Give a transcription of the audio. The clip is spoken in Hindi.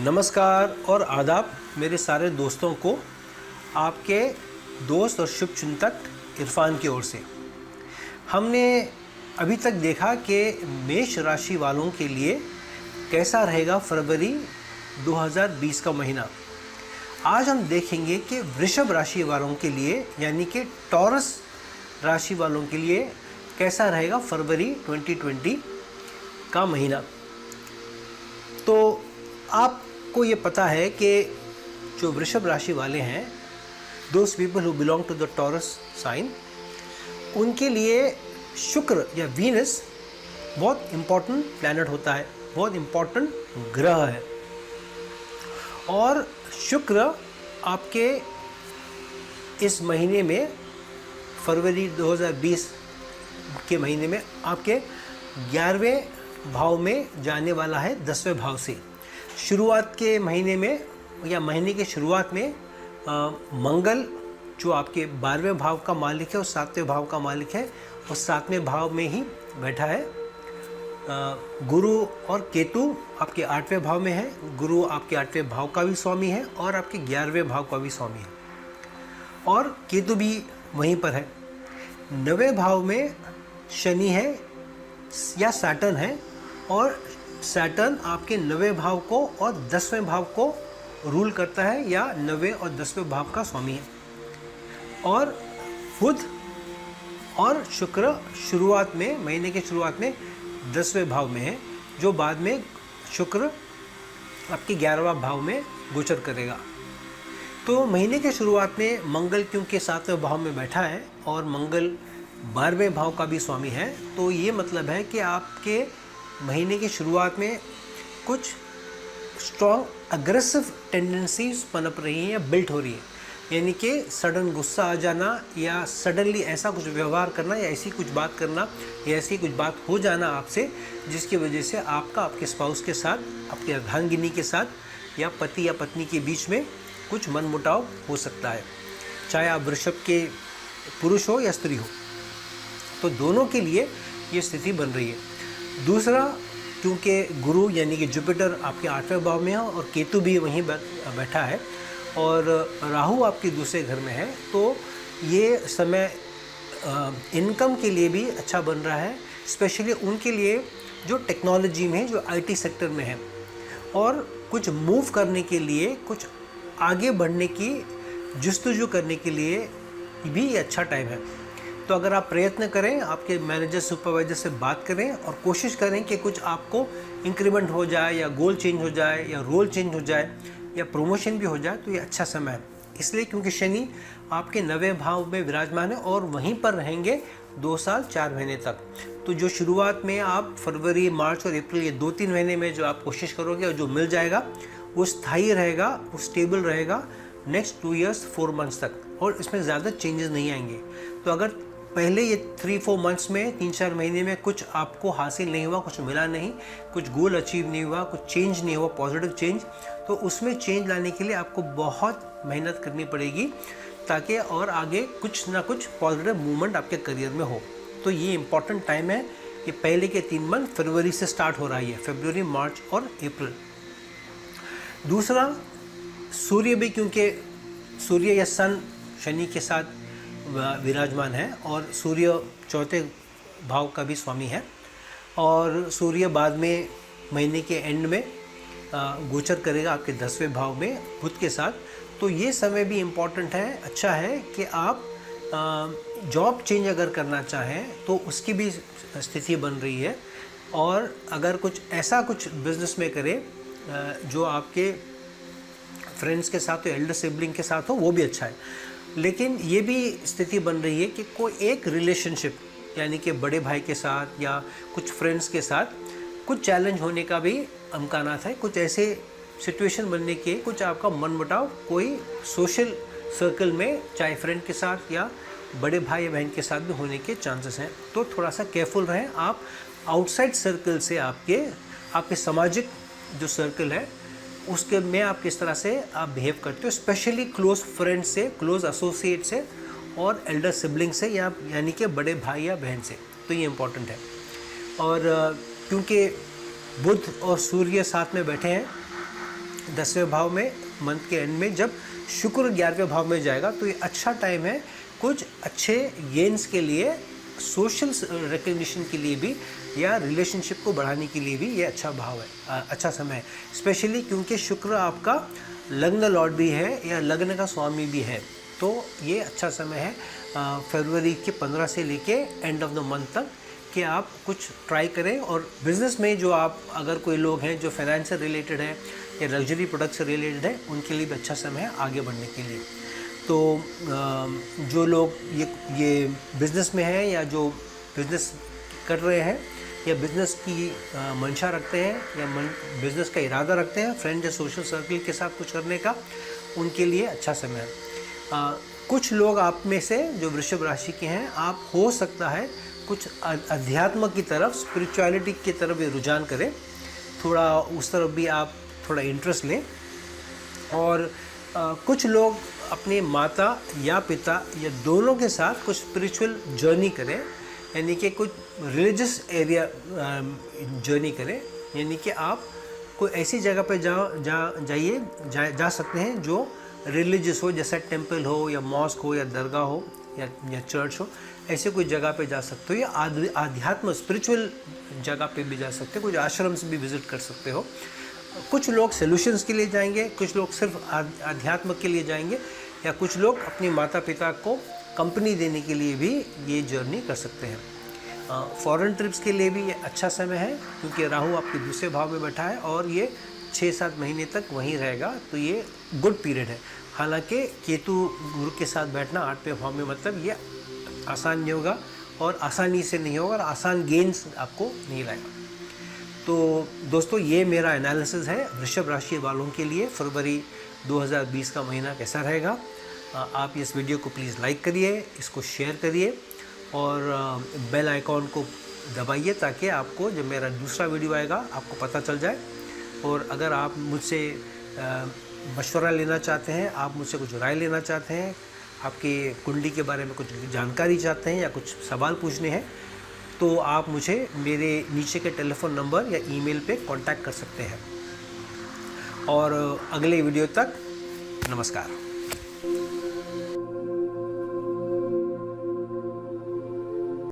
नमस्कार और आदाब मेरे सारे दोस्तों को, आपके दोस्त और शुभचिंतक इरफान की ओर से। हमने अभी तक देखा कि मेष राशि वालों के लिए कैसा रहेगा फरवरी 2020 का महीना। आज हम देखेंगे कि वृषभ राशि वालों के लिए यानी कि टॉरस राशि वालों के लिए कैसा रहेगा फरवरी 2020 का महीना। तो आपको ये पता है कि जो वृषभ राशि वाले हैं, those people who belong to the Taurus sign, उनके लिए शुक्र या वीनस बहुत इम्पॉर्टेंट प्लैनेट होता है, बहुत इम्पॉर्टेंट ग्रह है। और शुक्र आपके इस महीने में फरवरी 2020 के महीने में आपके 11वें भाव में जाने वाला है 10वें भाव से। शुरुआत के महीने में या महीने के शुरुआत में मंगल जो आपके 12वें भाव का मालिक है और 7वें भाव का मालिक है, और 7वें भाव में ही बैठा है। गुरु और केतु आपके 8वें भाव में है। गुरु आपके 8वें भाव का भी स्वामी है और आपके 11वें भाव का भी स्वामी है, और केतु भी वहीं पर है। 9वें भाव में शनि है या सैटर्न है, और सैटर्न आपके 9वें भाव को और 10वें भाव को रूल करता है, या 9वें और 10वें भाव का स्वामी है। और बुध और शुक्र शुरुआत में, महीने के शुरुआत में 10वें भाव में है, जो बाद में शुक्र आपके 11वां भाव में गोचर करेगा। तो महीने के शुरुआत में मंगल क्योंकि 7वें भाव में बैठा है और मंगल 12वें भाव का भी स्वामी है, तो ये मतलब है कि आपके महीने की शुरुआत में कुछ स्ट्रॉन्ग अग्रेसिव टेंडेंसीज पनप रही हैं या बिल्ट हो रही है। यानी कि सडन गुस्सा आ जाना, या सडनली ऐसा कुछ व्यवहार करना, या ऐसी कुछ बात करना, या ऐसी कुछ बात हो जाना आपसे, जिसकी वजह से आपका आपके स्पाउस के साथ, आपके अर्धांगिनी के साथ, या पति या पत्नी के बीच में कुछ मनमुटाव हो सकता है, चाहे आप वृषभ के पुरुष हो या स्त्री हो। तो दोनों के लिए ये स्थिति बन रही है। दूसरा, क्योंकि गुरु यानी कि जुपिटर आपके 8वें भाव में है और केतु भी वहीं बैठा है, और राहु आपके दूसरे घर में है, तो ये समय इनकम के लिए भी अच्छा बन रहा है, स्पेशली उनके लिए जो टेक्नोलॉजी में, जो आईटी सेक्टर में है, और कुछ मूव करने के लिए, कुछ आगे बढ़ने की जस्तजू करने के लिए भी ये अच्छा टाइम है। तो अगर आप प्रयत्न करें, आपके मैनेजर सुपरवाइजर से बात करें और कोशिश करें कि कुछ आपको इंक्रीमेंट हो जाए, या गोल चेंज हो जाए, या रोल चेंज हो जाए, या प्रमोशन भी हो जाए, तो ये अच्छा समय है। इसलिए क्योंकि शनि आपके 9वें भाव में विराजमान है और वहीं पर रहेंगे 2 साल 4 महीने तक। तो जो शुरुआत में आप फरवरी, मार्च और अप्रैल, ये 2-3 महीने में जो आप कोशिश करोगे और जो मिल जाएगा, वो स्थायी रहेगा, वो स्टेबल रहेगा नेक्स्ट 2 ईयर्स 4 मंथ्स तक, और इसमें ज़्यादा चेंजेस नहीं आएंगे। तो अगर पहले ये 3-4 मंथ्स में, 3-4 महीने में कुछ आपको हासिल नहीं हुआ, कुछ मिला नहीं, कुछ गोल अचीव नहीं हुआ, कुछ चेंज नहीं हुआ, पॉजिटिव चेंज, तो उसमें चेंज लाने के लिए आपको बहुत मेहनत करनी पड़ेगी, ताकि और आगे कुछ ना कुछ पॉजिटिव मूवमेंट आपके करियर में हो। तो ये इम्पॉर्टेंट टाइम है कि पहले के 3 मंथ फरवरी से स्टार्ट हो रहा है, फरवरी, मार्च और अप्रैल। दूसरा, सूर्य भी, क्योंकि सूर्य या सन शनि के साथ विराजमान है, और सूर्य 4थे भाव का भी स्वामी है, और सूर्य बाद में महीने के एंड में गोचर करेगा आपके 10वें भाव में बुध के साथ। तो ये समय भी इम्पॉर्टेंट है, अच्छा है कि आप जॉब चेंज अगर करना चाहें तो उसकी भी स्थिति बन रही है, और अगर कुछ ऐसा कुछ बिजनेस में करें जो आपके फ्रेंड्स के साथ हो, एल्डर सिबलिंग के साथ हो, वो भी अच्छा है। लेकिन ये भी स्थिति बन रही है कि कोई एक रिलेशनशिप, यानी कि बड़े भाई के साथ या कुछ फ्रेंड्स के साथ कुछ चैलेंज होने का भी अमकानात है, कुछ ऐसे सिचुएशन बनने के, कुछ आपका मनमुटाव कोई सोशल सर्कल में, चाहे फ्रेंड के साथ या बड़े भाई या बहन के साथ भी होने के चांसेस हैं। तो थोड़ा सा केयरफुल रहें आप आउटसाइड सर्कल से, आपके सामाजिक जो सर्कल है उसके में आप किस तरह से आप बिहेव करते हो, स्पेशली क्लोज फ्रेंड से, क्लोज एसोसिएट से, और एल्डर सिबलिंग से, या यानी कि बड़े भाई या बहन से। तो ये इम्पोर्टेंट है। और क्योंकि बुध और सूर्य साथ में बैठे हैं, 10वें भाव में मंथ के एंड में जब शुक्र 11वें भाव में जाएगा, तो ये अच्छा टाइम है कुछ अच्छे गेन्स के लिए, सोशल रिकग्निशन के लिए भी या रिलेशनशिप को बढ़ाने के लिए भी ये अच्छा भाव है, अच्छा समय है। स्पेशली क्योंकि शुक्र आपका लग्न लॉर्ड भी है या लग्न का स्वामी भी है, तो ये अच्छा समय है फरवरी के 15 से लेके एंड ऑफ द मंथ तक कि आप कुछ ट्राई करें। और बिज़नेस में जो आप अगर कोई लोग हैं जो फाइनेंस से रिलेटेड है या लग्जरी प्रोडक्ट से रिलेटेड है, उनके लिए भी अच्छा समय है आगे बढ़ने के लिए। तो जो लोग ये बिज़नेस में हैं या जो बिज़नेस कर रहे हैं या बिज़नेस की मंशा रखते हैं या बिज़नेस का इरादा रखते हैं फ्रेंड या सोशल सर्कल के साथ कुछ करने का, उनके लिए अच्छा समय है। कुछ लोग आप में से जो वृषभ राशि के हैं, आप हो सकता है कुछ अध्यात्म की तरफ, स्पिरिचुअलिटी की तरफ भी रुझान करें, थोड़ा उस तरफ भी आप थोड़ा इंटरेस्ट लें। और कुछ लोग अपने माता या पिता या दोनों के साथ कुछ स्पिरिचुअल जर्नी करें, यानी कि कुछ रिलीजियस एरिया जर्नी करें, यानी कि आप कोई ऐसी जगह पे जा सकते हैं जो रिलीजियस हो, जैसे टेंपल हो या मॉस्क हो या दरगाह हो या चर्च हो, ऐसे कोई जगह पे जा सकते हो। या आध्यात्म स्पिरिचुअल जगह पे भी जा सकते हो, कुछ आश्रम से भी विज़िट कर सकते हो। कुछ लोग सॉल्यूशंस के लिए जाएंगे, कुछ लोग सिर्फ आध्यात्म के लिए जाएंगे, या कुछ लोग अपने माता पिता को कंपनी देने के लिए भी ये जर्नी कर सकते हैं। फॉरेन ट्रिप्स के लिए भी ये अच्छा समय है क्योंकि राहु आपके दूसरे भाव में बैठा है और ये 6-7 महीने तक वहीं रहेगा, तो ये गुड पीरियड है। हालांकि केतु गुरु के साथ बैठना 8वें भाव में, मतलब ये आसान नहीं होगा और आसानी से नहीं होगा और आसान गेन्स आपको नहीं लाएगा। तो दोस्तों, ये मेरा एनालिसिस है वृषभ राशि वालों के लिए फरवरी 2020 का महीना कैसा रहेगा। आप इस वीडियो को प्लीज़ लाइक करिए, इसको शेयर करिए और बेल आइकॉन को दबाइए ताकि आपको जब मेरा दूसरा वीडियो आएगा आपको पता चल जाए। और अगर आप मुझसे मशवरा लेना चाहते हैं, आप मुझसे कुछ राय लेना चाहते हैं, आपकी कुंडली के बारे में कुछ जानकारी चाहते हैं या कुछ सवाल पूछने हैं, तो आप मुझे मेरे नीचे के टेलीफोन नंबर या ईमेल पे कांटेक्ट कर सकते हैं। और अगले वीडियो तक नमस्कार।